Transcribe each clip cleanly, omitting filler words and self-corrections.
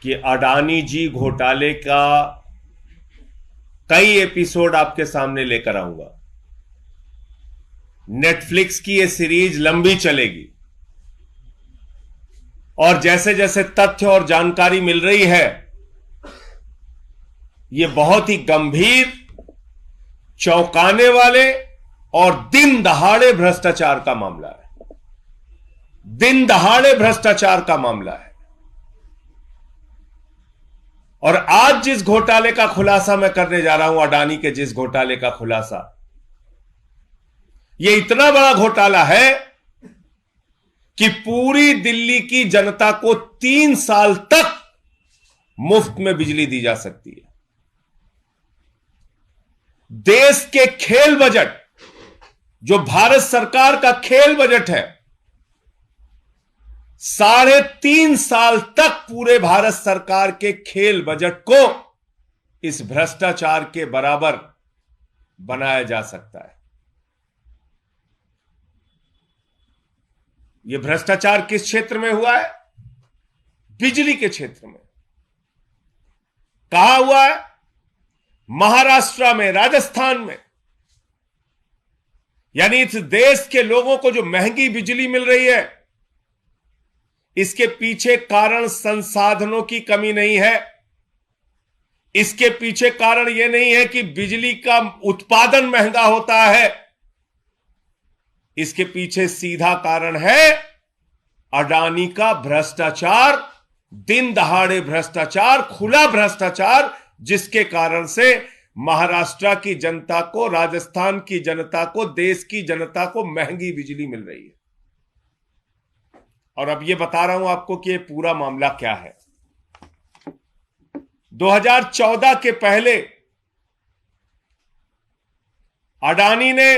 कि अडानी जी घोटाले का कई एपिसोड आपके सामने लेकर आऊंगा। नेटफ्लिक्स की यह सीरीज लंबी चलेगी और जैसे जैसे तथ्य और जानकारी मिल रही है, यह बहुत ही गंभीर, चौंकाने वाले और दिन दहाड़े भ्रष्टाचार का मामला है। दिन दहाड़े भ्रष्टाचार का मामला है। और आज जिस घोटाले का खुलासा मैं करने जा रहा हूं, अडानी के जिस घोटाले का खुलासा, यह इतना बड़ा घोटाला है कि पूरी दिल्ली की जनता को 3 साल तक मुफ्त में बिजली दी जा सकती है। देश के खेल बजट, जो भारत सरकार का खेल बजट है, 3.5 साल तक पूरे भारत सरकार के खेल बजट को इस भ्रष्टाचार के बराबर बनाया जा सकता है। यह भ्रष्टाचार किस क्षेत्र में हुआ है? बिजली के क्षेत्र में। कहां हुआ है? महाराष्ट्र में, राजस्थान में। यानी इस देश के लोगों को जो महंगी बिजली मिल रही है, इसके पीछे कारण संसाधनों की कमी नहीं है। इसके पीछे कारण यह नहीं है कि बिजली का उत्पादन महंगा होता है। इसके पीछे सीधा कारण है अडानी का भ्रष्टाचार, दिन दहाड़े भ्रष्टाचार, खुला भ्रष्टाचार, जिसके कारण से महाराष्ट्र की जनता को, राजस्थान की जनता को, देश की जनता को महंगी बिजली मिल रही है। और अब यह बता रहा हूं आपको कि यह पूरा मामला क्या है। 2014 के पहले अडानी ने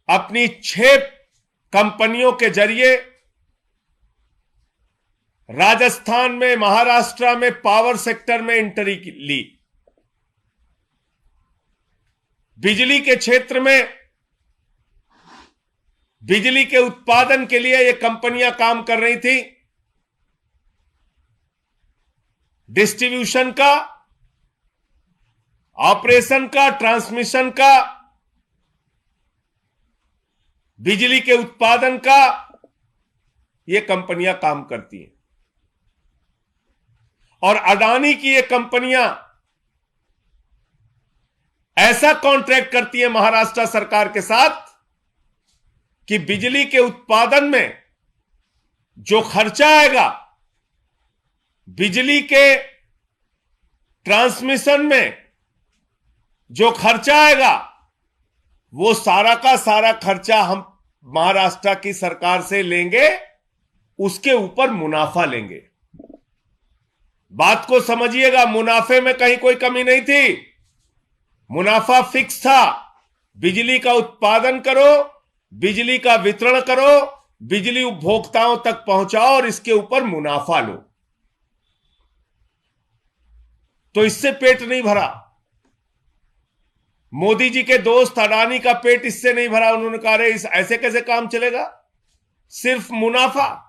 अपनी 6 कंपनियों के जरिए राजस्थान में, महाराष्ट्र में पावर सेक्टर में एंट्री ली। बिजली के क्षेत्र में बिजली के उत्पादन के लिए ये कंपनियां काम कर रही थी। डिस्ट्रीब्यूशन का, ऑपरेशन का, ट्रांसमिशन का, बिजली के उत्पादन का, ये कंपनियां काम करती हैं। और अडानी की ये कंपनियां ऐसा कॉन्ट्रैक्ट करती है महाराष्ट्र सरकार के साथ कि बिजली के उत्पादन में जो खर्चा आएगा, बिजली के ट्रांसमिशन में जो खर्चा आएगा, वो सारा का सारा खर्चा हम महाराष्ट्र की सरकार से लेंगे, उसके ऊपर मुनाफा लेंगे। बात को समझिएगा, मुनाफे में कहीं कोई कमी नहीं थी। मुनाफा फिक्स था। बिजली का उत्पादन करो, बिजली का वितरण करो, बिजली उपभोक्ताओं तक पहुंचाओ और इसके ऊपर मुनाफा लो। तो इससे पेट नहीं भरा। मोदी जी के दोस्त अडानी का पेट इससे नहीं भरा। उन्होंने कहा, अरे ऐसे कैसे काम चलेगा, सिर्फ मुनाफा,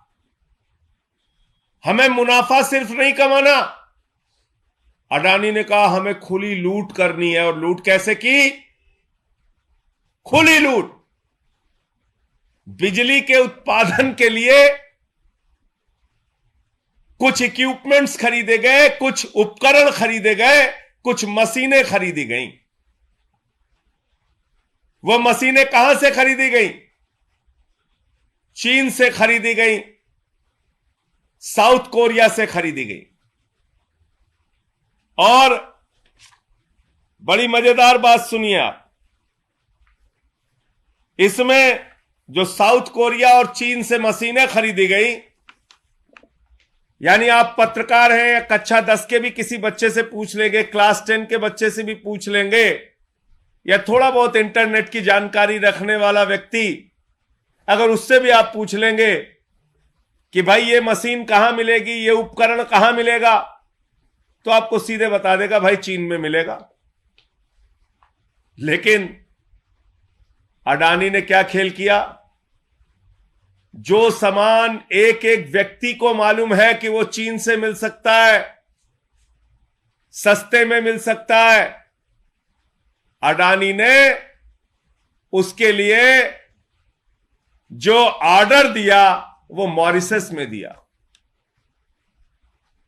हमें मुनाफा सिर्फ नहीं कमाना। अडानी ने कहा, हमें खुली लूट करनी है। और लूट कैसे की? खुली लूट। बिजली के उत्पादन के लिए कुछ इक्विपमेंट्स खरीदे गए, कुछ उपकरण खरीदे गए, कुछ मशीनें खरीदी गईं। वह मशीनें कहां से खरीदी गई? चीन से खरीदी गई, साउथ कोरिया से खरीदी गई। और बड़ी मजेदार बात सुनिए आप, इसमें जो साउथ कोरिया और चीन से मशीनें खरीदी गई, यानी आप पत्रकार हैं या कक्षा 10 के भी किसी बच्चे से पूछ लेंगे, क्लास 10 के बच्चे से भी पूछ लेंगे, या थोड़ा बहुत इंटरनेट की जानकारी रखने वाला व्यक्ति, अगर उससे भी आप पूछ लेंगे कि भाई ये मशीन कहां मिलेगी, ये उपकरण कहां मिलेगा, तो आपको सीधे बता देगा भाई चीन में मिलेगा। लेकिन अडानी ने क्या खेल किया? जो सामान एक एक व्यक्ति को मालूम है कि वो चीन से मिल सकता है, सस्ते में मिल सकता है, अडानी ने उसके लिए जो ऑर्डर दिया वो मॉरिशस में दिया।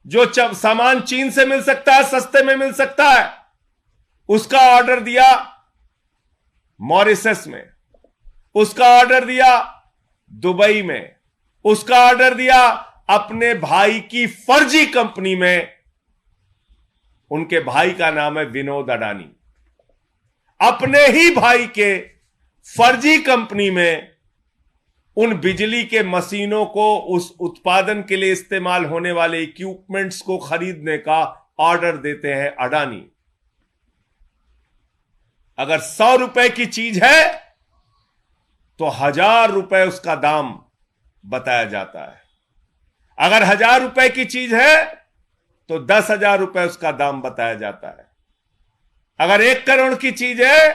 जो सामान चीन से मिल सकता है, सस्ते में मिल सकता है, उसका ऑर्डर दिया मॉरिशस में, उसका ऑर्डर दिया दुबई में, उसका ऑर्डर दिया अपने भाई की फर्जी कंपनी में। उनके भाई का नाम है विनोद अडानी। अपने ही भाई के फर्जी कंपनी में उन बिजली के मशीनों को, उस उत्पादन के लिए इस्तेमाल होने वाले इक्विपमेंट्स को खरीदने का ऑर्डर देते हैं अडानी। अगर 100 रुपए की चीज है तो 1000 रुपए उसका दाम बताया जाता है। अगर 1000 रुपए की चीज है तो 10,000 रुपए उसका दाम बताया जाता है। अगर 1 करोड़ की चीज है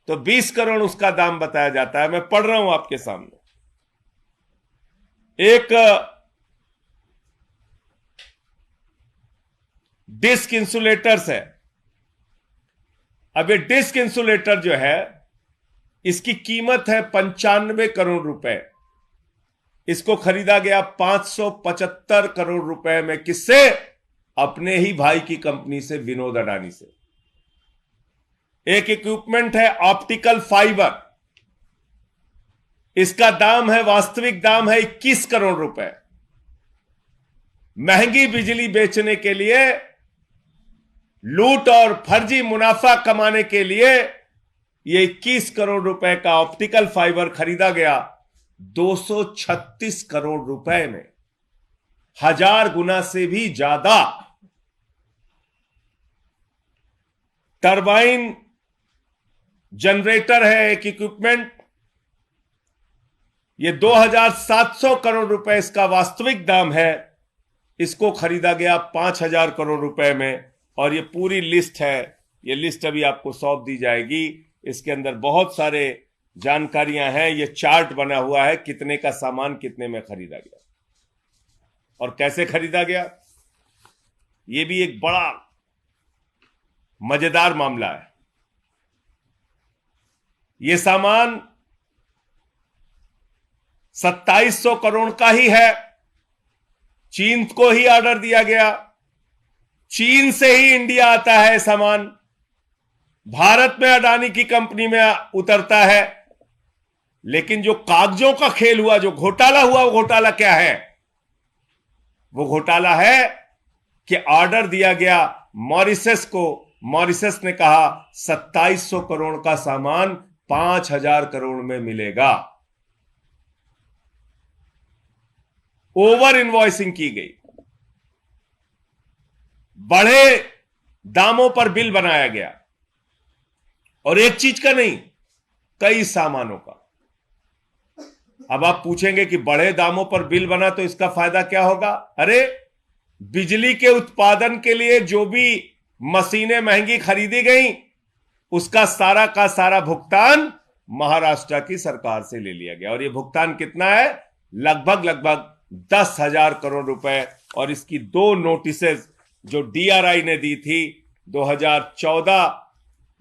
तो 20 करोड़ उसका दाम बताया जाता है। मैं पढ़ रहा हूं आपके सामने, एक डिस्क इंसुलेटर्स है। अब ये डिस्क इंसुलेटर जो है, इसकी कीमत है 95 करोड़ रुपए। इसको खरीदा गया 575 करोड़ रुपए में। किससे? अपने ही भाई की कंपनी से, विनोद अडानी से। एक इक्विपमेंट है ऑप्टिकल फाइबर, इसका दाम है, वास्तविक दाम है 21 करोड़ रुपए। महंगी बिजली बेचने के लिए, लूट और फर्जी मुनाफा कमाने के लिए ये 21 करोड़ रुपए का ऑप्टिकल फाइबर खरीदा गया 236 करोड़ रुपए में, 1000 गुना से भी ज्यादा। टरबाइन जनरेटर है एक इक्विपमेंट, ये 2700 करोड़ रुपए इसका वास्तविक दाम है। इसको खरीदा गया 5000 करोड़ रुपए में। और ये पूरी लिस्ट है, ये लिस्ट अभी आपको सौंप दी जाएगी। इसके अंदर बहुत सारे जानकारियां हैं। ये चार्ट बना हुआ है कितने का सामान कितने में खरीदा गया और कैसे खरीदा गया। ये भी एक बड़ा मजेदार मामला है। ये सामान 2700 करोड़ का ही है। चीन को ही ऑर्डर दिया गया, चीन से ही इंडिया आता है सामान, भारत में अडानी की कंपनी में उतरता है। लेकिन जो कागजों का खेल हुआ, जो घोटाला हुआ, वो घोटाला क्या है? वो घोटाला है कि ऑर्डर दिया गया मॉरिशस को, मॉरिशस ने कहा 2700 करोड़ का सामान 5000 करोड़ में मिलेगा। ओवर इनवॉइसिंग की गई, बड़े दामों पर बिल बनाया गया, और एक चीज का नहीं, कई सामानों का। अब आप पूछेंगे कि बड़े दामों पर बिल बना तो इसका फायदा क्या होगा? अरे, बिजली के उत्पादन के लिए जो भी मशीनें महंगी खरीदी गई, उसका सारा का सारा भुगतान महाराष्ट्र की सरकार से ले लिया गया। और यह भुगतान कितना है? लगभग 10,000 करोड़ रुपए। और इसकी 2 नोटिसेस जो डीआरआई ने दी थी 2014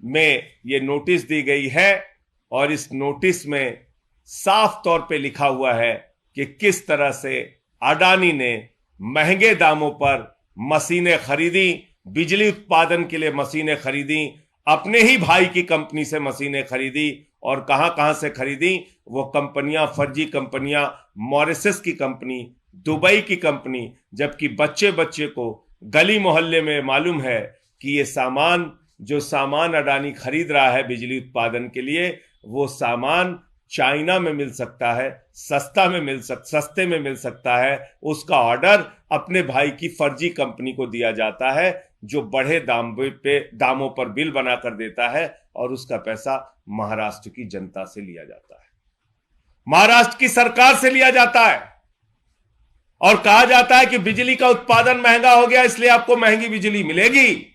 में, यह नोटिस दी गई है। और इस नोटिस में साफ तौर पे लिखा हुआ है कि किस तरह से अडानी ने महंगे दामों पर मशीनें खरीदी, बिजली उत्पादन के लिए मशीनें खरीदी, अपने ही भाई की कंपनी से मशीनें खरीदी। और कहां कहां से खरीदी? वो कंपनियां, फर्जी कंपनियां, मॉरिशस की कंपनी, दुबई की कंपनी। जबकि बच्चे बच्चे को गली मोहल्ले में मालूम है कि ये सामान, जो सामान अडानी खरीद रहा है बिजली उत्पादन के लिए, वो सामान चाइना में मिल सकता है, सस्ते में मिल सकता है। उसका ऑर्डर अपने भाई की फर्जी कंपनी को दिया जाता है, जो बढ़े दामों पर बिल बनाकर देता है, और उसका पैसा महाराष्ट्र की जनता से लिया जाता है, महाराष्ट्र की सरकार से लिया जाता है। और कहा जाता है कि बिजली का उत्पादन महंगा हो गया, इसलिए आपको महंगी बिजली मिलेगी।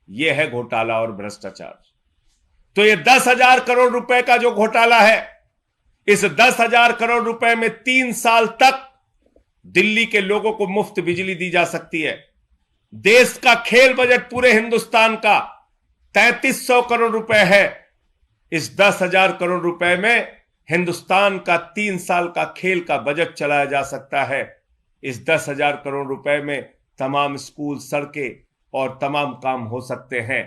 यह है घोटाला और भ्रष्टाचार। तो ये 10,000 करोड़ रुपए का जो घोटाला है, इस 10,000 करोड़ रुपए में 3 साल तक दिल्ली के लोगों को मुफ्त बिजली दी जा सकती है। देश का खेल बजट पूरे हिंदुस्तान का 3300 करोड़ रुपए है। इस 10,000 करोड़ रुपए में हिंदुस्तान का 3 साल का खेल का बजट चलाया जा सकता है। इस 10,000 करोड़ रुपए में तमाम स्कूल, सड़कें और तमाम काम हो सकते हैं,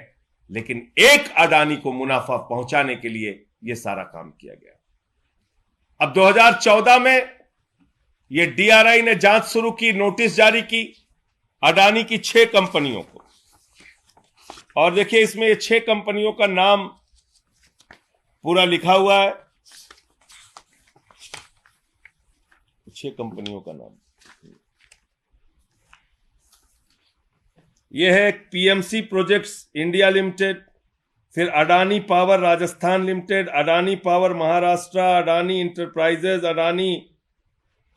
लेकिन एक अडानी को मुनाफा पहुंचाने के लिए यह सारा काम किया गया। अब 2014 में यह डीआरआई ने जांच शुरू की, नोटिस जारी की अडानी की 6 कंपनियों को। और देखिए इसमें ये 6 कंपनियों का नाम पूरा लिखा हुआ है। 6 कंपनियों का नाम यह है: पीएमसी प्रोजेक्ट्स इंडिया लिमिटेड, फिर Adani power Rajasthan limited, Adani power Maharashtra, Adani enterprises, Adani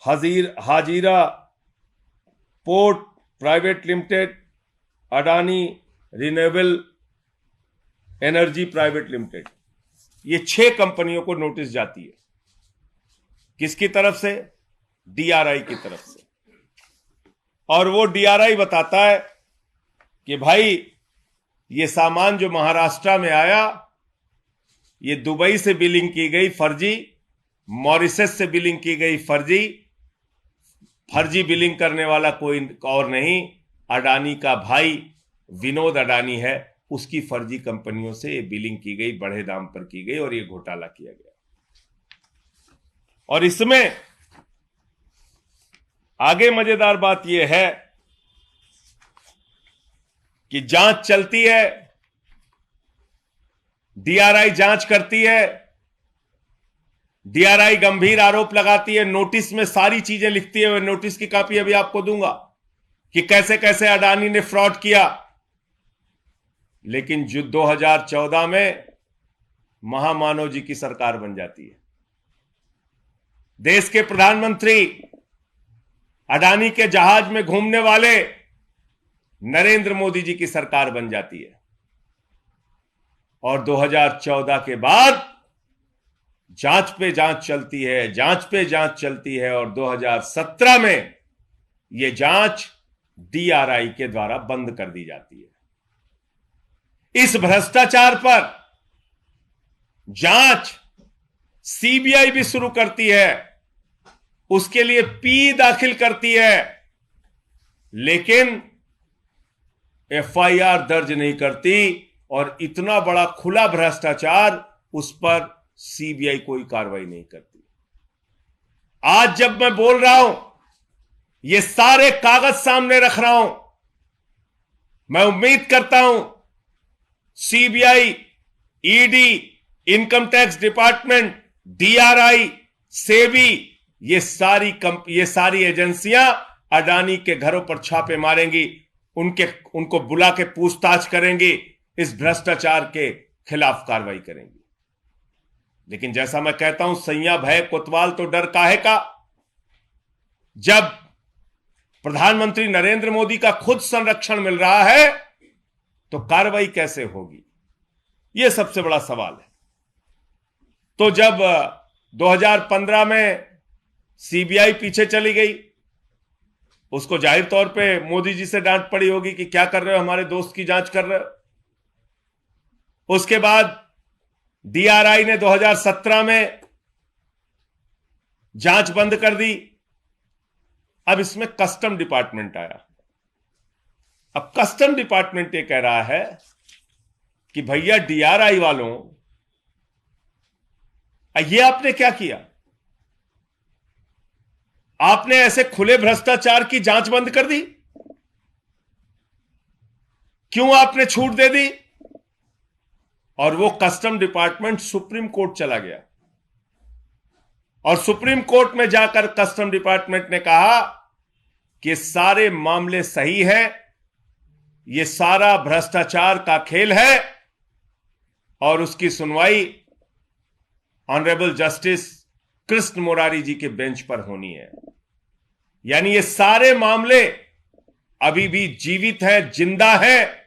Hazira port private limited, Adani renewable energy private limited. ये 6 कंपनियों को नोटिस जाती है। किसकी तरफ से? डीआरआई की तरफ से। और वो डीआरआई बताता है कि भाई ये सामान जो महाराष्ट्र में आया, ये दुबई से बिलिंग की गई फर्जी, मॉरिशस से बिलिंग की गई फर्जी बिलिंग करने वाला कोई और नहीं, अडानी का भाई विनोद अडानी है, उसकी फर्जी कंपनियों से ये बिलिंग की गई, बढ़े दाम पर की गई और ये घोटाला किया गया। और इसमें आगे मजेदार बात यह है कि जांच चलती है, डीआरआई जांच करती है, डीआरआई गंभीर आरोप लगाती है, नोटिस में सारी चीजें लिखती है। नोटिस की कॉपी अभी आपको दूंगा कि कैसे कैसे अडानी ने फ्रॉड किया। लेकिन जो 2014 में महामानव जी की सरकार बन जाती है, देश के प्रधानमंत्री अडानी के जहाज में घूमने वाले नरेंद्र मोदी जी की सरकार बन जाती है। और 2014 के बाद जांच पे जांच चलती है, जांच पे जांच चलती है, और 2017 में यह जांच डीआरआई के द्वारा बंद कर दी जाती है। इस भ्रष्टाचार पर जांच सीबीआई भी शुरू करती है, उसके लिए पी दाखिल करती है, लेकिन एफआईआर दर्ज नहीं करती। और इतना बड़ा खुला भ्रष्टाचार, उस पर सीबीआई कोई कार्रवाई नहीं करती। आज जब मैं बोल रहा हूं, ये सारे कागज सामने रख रहा हूं, मैं उम्मीद करता हूं CBI, ED, income tax department, DRI, SEBI, ये सारी एजेंसियां अडानी के घरों पर छापे मारेंगी, उनको बुला के पूछताछ करेंगी, इस भ्रष्टाचार के खिलाफ कार्रवाई करेंगी। लेकिन जैसा मैं कहता हूं, सैया भय कोतवाल तो डर काहे का। जब प्रधानमंत्री नरेंद्र मोदी का खुद संरक्षण मिल रहा है तो कार्रवाई कैसे होगी, यह सबसे बड़ा सवाल है। तो जब 2015 में सीबीआई पीछे चली गई, उसको जाहिर तौर पे मोदी जी से डांट पड़ी होगी कि क्या कर रहे हो, हमारे दोस्त की जांच कर रहे हो। उसके बाद डीआरआई ने 2017 में जांच बंद कर दी। अब इसमें कस्टम डिपार्टमेंट आया। अब कस्टम डिपार्टमेंट ये कह रहा है कि भैया डीआरआई वालों, ये आपने क्या किया, आपने ऐसे खुले भ्रष्टाचार की जांच बंद कर दी, क्यों आपने छूट दे दी। और वो कस्टम डिपार्टमेंट सुप्रीम कोर्ट चला गया, और सुप्रीम कोर्ट में जाकर कस्टम डिपार्टमेंट ने कहा कि सारे मामले सही हैं, ये सारा भ्रष्टाचार का खेल है, और उसकी सुनवाई ऑनरेबल जस्टिस कृष्ण मुरारी जी के बेंच पर होनी है। यानी ये सारे मामले अभी भी जीवित है, जिंदा है।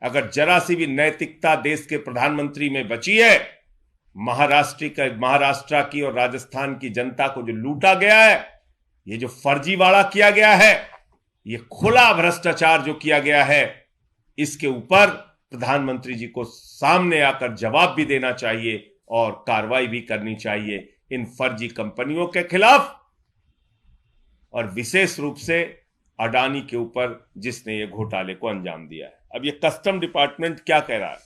अगर जरा सी भी नैतिकता देश के प्रधानमंत्री में बची है महाराष्ट्र की और राजस्थान की जनता को जो लूटा गया है, ये जो फर्जीवाड़ा किया गया है, ये खुला भ्रष्टाचार जो किया गया है, इसके ऊपर प्रधानमंत्री जी को सामने आकर जवाब भी देना चाहिए और कार्रवाई भी करनी चाहिए इन फर्जी कंपनियों के खिलाफ, और विशेष रूप से अडानी के ऊपर जिसने ये घोटाले को अंजाम दिया है। अब ये कस्टम डिपार्टमेंट क्या कह रहा है?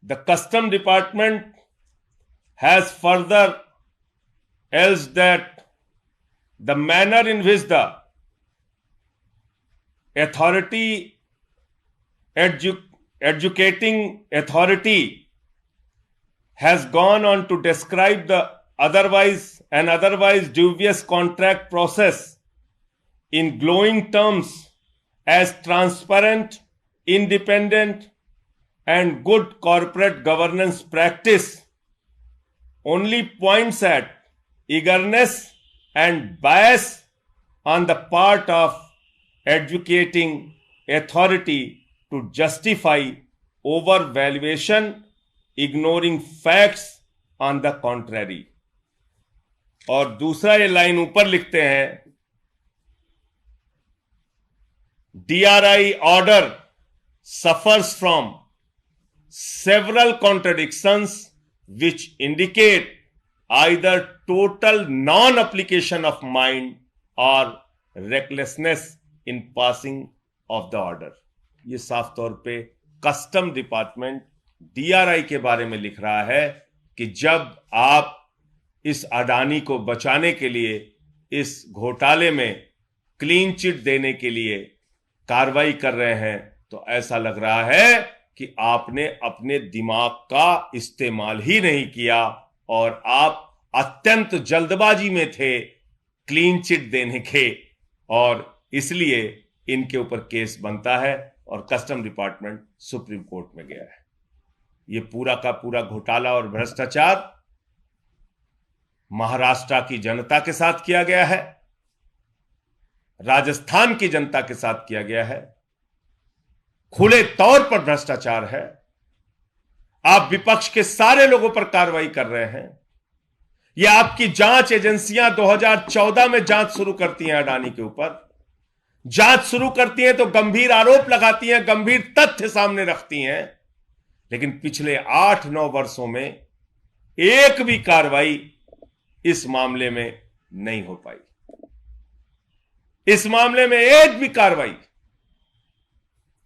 The custom department has further else that the manner in which the authority educating authority has gone on to describe the otherwise dubious contract process in glowing terms as transparent, independent and good corporate governance practice, only points at eagerness and bias on the part of advocating authority to justify overvaluation, ignoring facts on the contrary. और दूसरा ये line ऊपर लिखते हैं, DRI order suffers from several contradictions which indicate either total non-application of mind or recklessness in passing of the order. ये साफ तौर पे कस्टम डिपार्टमेंट DRI के बारे में लिख रहा है कि जब आप इस अडानी को बचाने के लिए, इस घोटाले में क्लीन चिट देने के लिए कार्रवाई कर रहे हैं, तो ऐसा लग रहा है कि आपने अपने दिमाग का इस्तेमाल ही नहीं किया और आप अत्यंत जल्दबाजी में थे क्लीन चिट देने के, और इसलिए इनके ऊपर केस बनता है और कस्टम डिपार्टमेंट सुप्रीम कोर्ट में गया है। यह पूरा का पूरा घोटाला और भ्रष्टाचार महाराष्ट्र की जनता के साथ किया गया है, राजस्थान की जनता के साथ किया गया है, खुले तौर पर भ्रष्टाचार है। आप विपक्ष के सारे लोगों पर कार्रवाई कर रहे हैं। यह आपकी जांच एजेंसियां 2014 में जांच शुरू करती हैं, अडानी के ऊपर जांच शुरू करती हैं तो गंभीर आरोप लगाती हैं, गंभीर तथ्य सामने रखती हैं, लेकिन पिछले 8-9 वर्षों में एक भी कार्रवाई इस मामले में नहीं हो पाई। इस मामले में एक भी कार्रवाई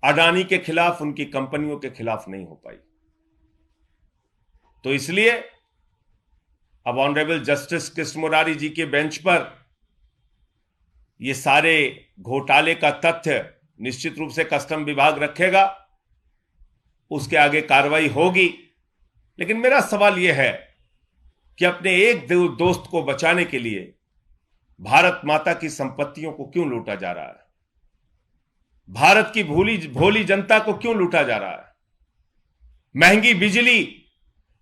अडानी के खिलाफ, उनकी कंपनियों के खिलाफ नहीं हो पाई। तो इसलिए अब ऑनरेबल जस्टिस कृष्ण मुरारी जी के बेंच पर ये सारे घोटाले का तथ्य निश्चित रूप से कस्टम विभाग रखेगा, उसके आगे कार्रवाई होगी। लेकिन मेरा सवाल यह है कि अपने एक दोस्त को बचाने के लिए भारत माता की संपत्तियों को क्यों लूटा जा रहा है? भारत की भोली जनता को क्यों लूटा जा रहा है? महंगी बिजली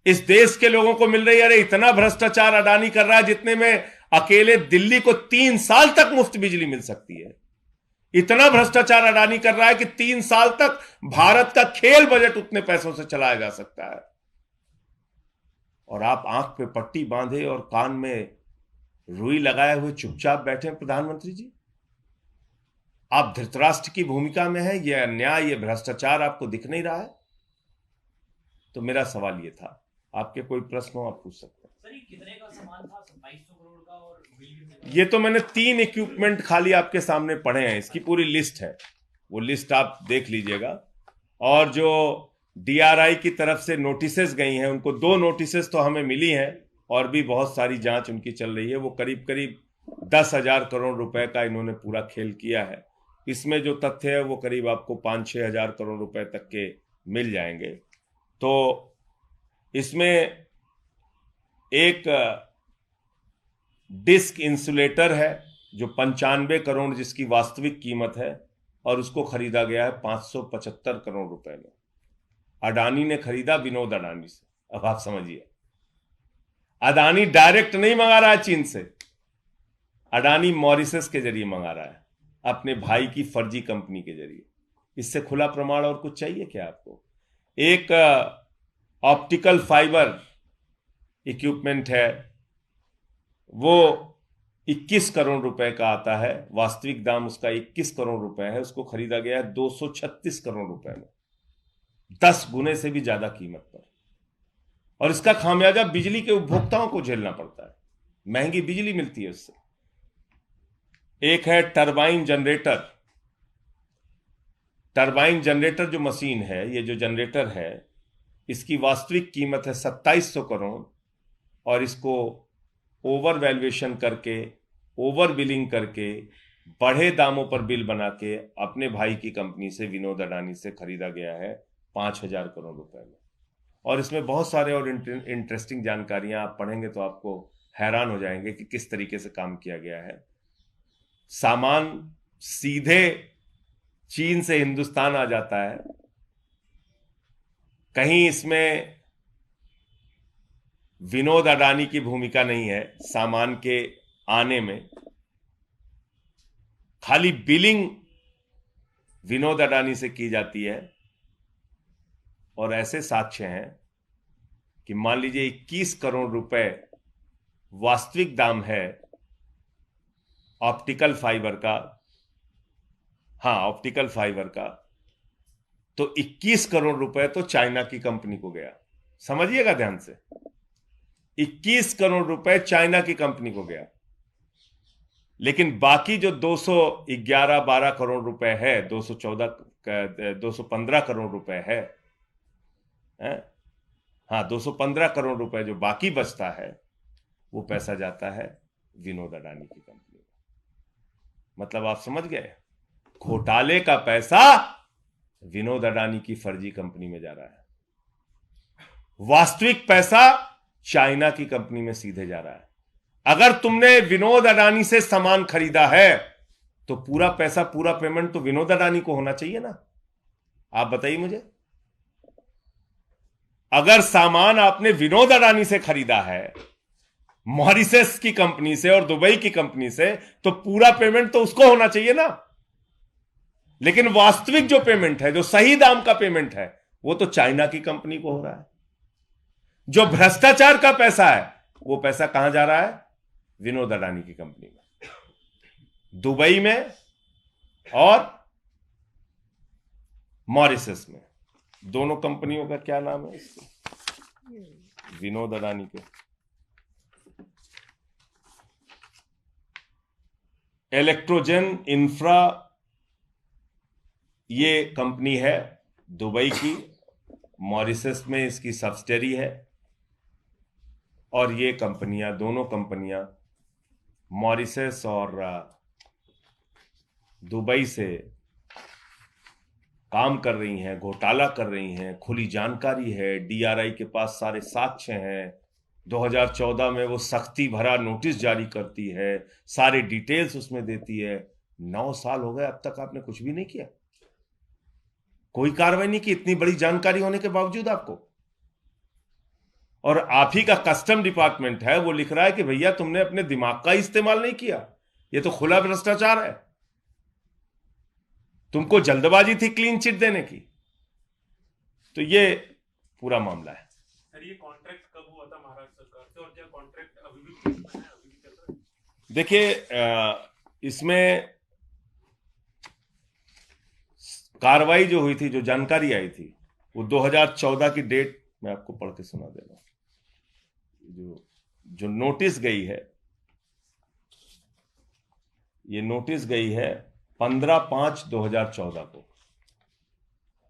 इस देश के लोगों को मिल रही है। अरे इतना भ्रष्टाचार अडानी कर रहा है जितने में अकेले दिल्ली को 3 साल तक मुफ्त बिजली मिल सकती है। इतना भ्रष्टाचार अडानी कर रहा है कि 3 साल तक भारत का खेल बजट उतने पैसों से चलाया जा सकता है। और आप आंख पे पट्टी बांधे और कान में रुई लगाए हुए चुपचाप बैठे हैं प्रधानमंत्री जी। आप धृतराष्ट्र की भूमिका में हैं। यह अन्याय, यह भ्रष्टाचार आपको दिख नहीं रहा है? तो मेरा सवाल यह था, आपके कोई प्रश्न हो आप पूछ सकते हैं। सर, ये कितने का सामान था? 2700 करोड़ का और ये तो मैंने 3 इक्विपमेंट खाली आपके सामने पढ़े हैं, इसकी पूरी लिस्ट है, वो लिस्ट आप देख लीजिएगा। और जो DRI की तरफ से नोटिसेस गई हैं, उनको 2 नोटिसेस तो हमें मिली हैं और भी बहुत सारी जांच उनकी चल रही है। वो करीब करीब 10,000 करोड़ रुपए का इन्होंने पूरा खेल किया है। इसमें जो तथ्य है वो करीब आपको 5-6 हजार करोड़ रुपए तक के मिल जाएंगे। तो इसमें एक डिस्क इंसुलेटर है जो 95 करोड़ जिसकी वास्तविक कीमत है, और उसको खरीदा गया है 575 करोड़ रुपए में। अडानी ने खरीदा विनोद अडानी से। अब आप समझिए, अडानी डायरेक्ट नहीं मंगा रहा है चीन से, अडानी मॉरिशस के जरिए मंगा रहा है, अपने भाई की फर्जी कंपनी के जरिए। इससे खुला प्रमाण और कुछ चाहिए क्या आपको? एक ऑप्टिकल फाइबर इक्विपमेंट है, वो 21 करोड़ रुपए का आता है, वास्तविक दाम उसका 21 करोड़ रुपए है, उसको खरीदा गया है 236 करोड़ रुपए में, 10 गुने से भी ज्यादा कीमत पर। और इसका खामियाजा बिजली के उपभोक्ताओं को झेलना पड़ता है, महंगी बिजली मिलती है उससे। एक है टरबाइन जनरेटर। टरबाइन जनरेटर जो मशीन है, ये जो जनरेटर है, इसकी वास्तविक कीमत है 2700 करोड़, और इसको ओवर वैल्यूएशन करके, ओवर बिलिंग करके, बढ़े दामों पर बिल बना के अपने भाई की कंपनी से, विनोद अडानी से खरीदा गया है 5000 करोड़ रुपए में। और इसमें बहुत सारे और इंटरेस्टिंग जानकारियां आप पढ़ेंगे तो आपको हैरान हो जाएंगे कि किस तरीके से काम किया गया है। सामान सीधे चीन से हिंदुस्तान आ जाता है, कहीं इसमें विनोद अडानी की भूमिका नहीं है सामान के आने में, खाली बिलिंग विनोद अडानी से की जाती है। और ऐसे साक्ष्य हैं कि मान लीजिए 21 करोड़ रुपए वास्तविक दाम है ऑप्टिकल फाइबर का, हाँ ऑप्टिकल फाइबर का, तो 21 करोड़ रुपए तो चाइना की कंपनी को गया। समझिएगा ध्यान से, 21 करोड़ रुपए चाइना की कंपनी को गया। लेकिन बाकी जो 211-12 करोड़ रुपए है, 215 करोड़ रुपए है, हाँ 215 करोड़ रुपए जो बाकी बचता है, वो पैसा जाता है विनोद अडानी की कंपनी में। मतलब आप समझ गए, घोटाले का पैसा विनोद अडानी की फर्जी कंपनी में जा रहा है, वास्तविक पैसा चाइना की कंपनी में सीधे जा रहा है। अगर तुमने विनोद अडानी से सामान खरीदा है तो पूरा पैसा, पूरा पेमेंट तो विनोद अडानी को होना चाहिए ना। आप बताइए मुझे, अगर सामान आपने विनोद अडानी से खरीदा है, मॉरिशस की कंपनी से और दुबई की कंपनी से, तो पूरा पेमेंट तो उसको होना चाहिए ना। लेकिन वास्तविक जो पेमेंट है, जो सही दाम का पेमेंट है, वो तो चाइना की कंपनी को हो रहा है। जो भ्रष्टाचार का पैसा है, वो पैसा कहां जा रहा है? विनोद अडानी की कंपनी में, दुबई में और मॉरिशस में। दोनों कंपनियों का क्या नाम है इसके? विनोद अडानी के। इलेक्ट्रोजन इंफ्रा ये कंपनी है दुबई की, मॉरिशस में इसकी सब्सिडरी है। और ये कंपनियां, दोनों कंपनियां मॉरिशस और दुबई से काम कर रही हैं, घोटाला कर रही हैं, खुली जानकारी है, डीआरआई के पास सारे साक्ष्य हैं। 2014 में वो सख्ती भरा नोटिस जारी करती है, सारे डिटेल्स उसमें देती है। 9 साल हो गए, अब तक आपने कुछ भी नहीं किया, कोई कार्रवाई नहीं की, इतनी बड़ी जानकारी होने के बावजूद आपको। और आप ही का कस्टम डिपार्टमेंट है, वो लिख रहा है कि भैया तुमने अपने दिमाग का इस्तेमाल नहीं किया, ये तो खुला भ्रष्टाचार है, तुमको जल्दबाजी थी क्लीन चिट देने की। तो ये पूरा मामला है। सर ये कॉन्ट्रैक्ट कब हुआ था महाराष्ट्र सरकार से, और क्या कॉन्ट्रैक्ट अभी भी चल रहा है? देखिए, इसमें कार्रवाई जो हुई थी, जो जानकारी आई थी, वो 2014 की डेट मैं आपको पढ़ के सुना दे रहा हूं। जो नोटिस गई है, ये नोटिस गई है 15/5/2014 को,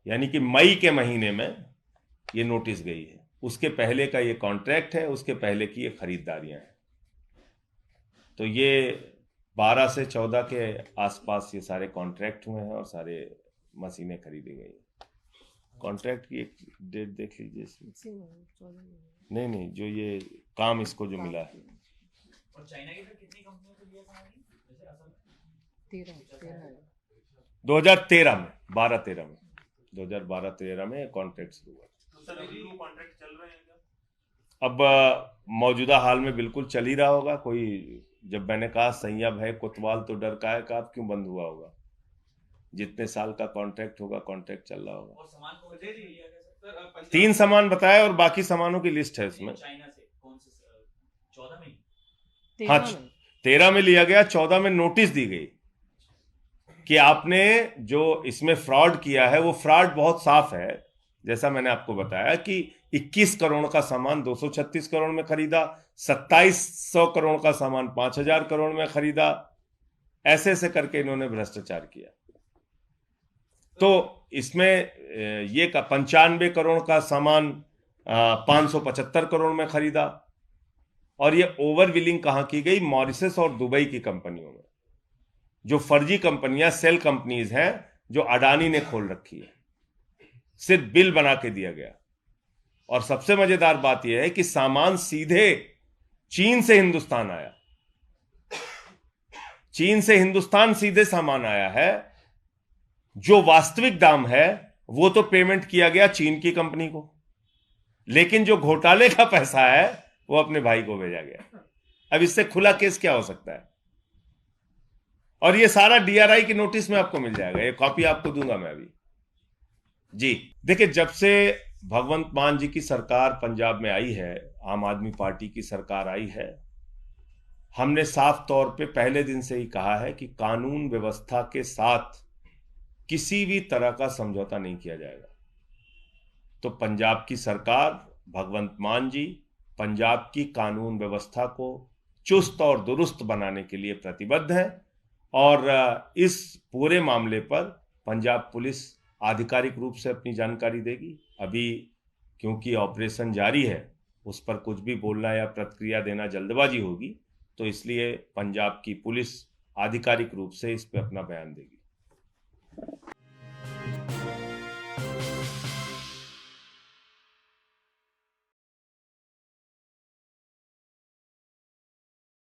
यानी कि मई के महीने में ये नोटिस गई है। उसके पहले का ये कॉन्ट्रैक्ट है, उसके पहले की ये खरीदारियां हैं। तो ये 12 से 14 के आसपास ये सारे कॉन्ट्रैक्ट हुए हैं और सारे मशीनें खरीदी गई हैं। कॉन्ट्रैक्ट की एक डेट देख लीजिए इसमें। नहीं, जो ये काम इसको जो मिला है। और चाइना की फिर कितनी कंपनियों को दिया था जैसे असल 2013 में, 12-13 में, 2012-13 में कॉन्ट्रैक्ट शुरू हुआ। तो सर अभी वो कॉन्ट्रैक्ट चल रहे हैं क्या? अब मौजूदा हाल में बिल्कुल चल ही रहा होगा। कोई, जब मैंने कहा सैया भय कोतवाल तो डर का है, का अब क्यों बंद हुआ होगा? जितने साल का कॉन्ट्रैक्ट होगा, कॉन्ट्रैक्ट चल रहा होगा। और सामान को दे दिया गया सर। 3 सामान बताया और बाकी सामानों की लिस्ट है उसमें। चाइना से कौन से 14 में? हाँ, 13 में लिया गया, 14 में नोटिस दी गई कि आपने जो इसमें फ्रॉड किया है वो फ्रॉड बहुत साफ है। जैसा मैंने आपको बताया कि 21 करोड़ का सामान 236 करोड़ में खरीदा, 2700 करोड़ का सामान 5000 करोड़ में खरीदा, ऐसे ऐसे करके इन्होंने भ्रष्टाचार किया। तो इसमें ये का 95 करोड़ का सामान 575 करोड़ में खरीदा। और ये ओवर बिलिंग कहां की गई? मॉरिशस और दुबई की कंपनियों में, जो फर्जी कंपनियां, सेल कंपनीज हैं, जो अडानी ने खोल रखी है। सिर्फ बिल बना के दिया गया। और सबसे मजेदार बात यह है कि सामान सीधे चीन से हिंदुस्तान आया। चीन से हिंदुस्तान सीधे सामान आया है। जो वास्तविक दाम है वो तो पेमेंट किया गया चीन की कंपनी को, लेकिन जो घोटाले का पैसा है वो अपने भाई को भेजा गया। अब इससे खुला केस क्या हो सकता है? और ये सारा डीआरआई की नोटिस में आपको मिल जाएगा, ये कॉपी आपको दूंगा मैं अभी। जी देखिए, जब से भगवंत मान जी की सरकार पंजाब में आई है, आम आदमी पार्टी की सरकार आई है, हमने साफ तौर पे पहले दिन से ही कहा है कि कानून व्यवस्था के साथ किसी भी तरह का समझौता नहीं किया जाएगा। तो पंजाब की सरकार, भगवंत मान जी, पंजाब की कानून व्यवस्था को चुस्त और दुरुस्त बनाने के लिए प्रतिबद्ध है। और इस पूरे मामले पर पंजाब पुलिस आधिकारिक रूप से अपनी जानकारी देगी। अभी क्योंकि ऑपरेशन जारी है, उस पर कुछ भी बोलना या प्रतिक्रिया देना जल्दबाजी होगी, तो इसलिए पंजाब की पुलिस आधिकारिक रूप से इस पर अपना बयान देगी।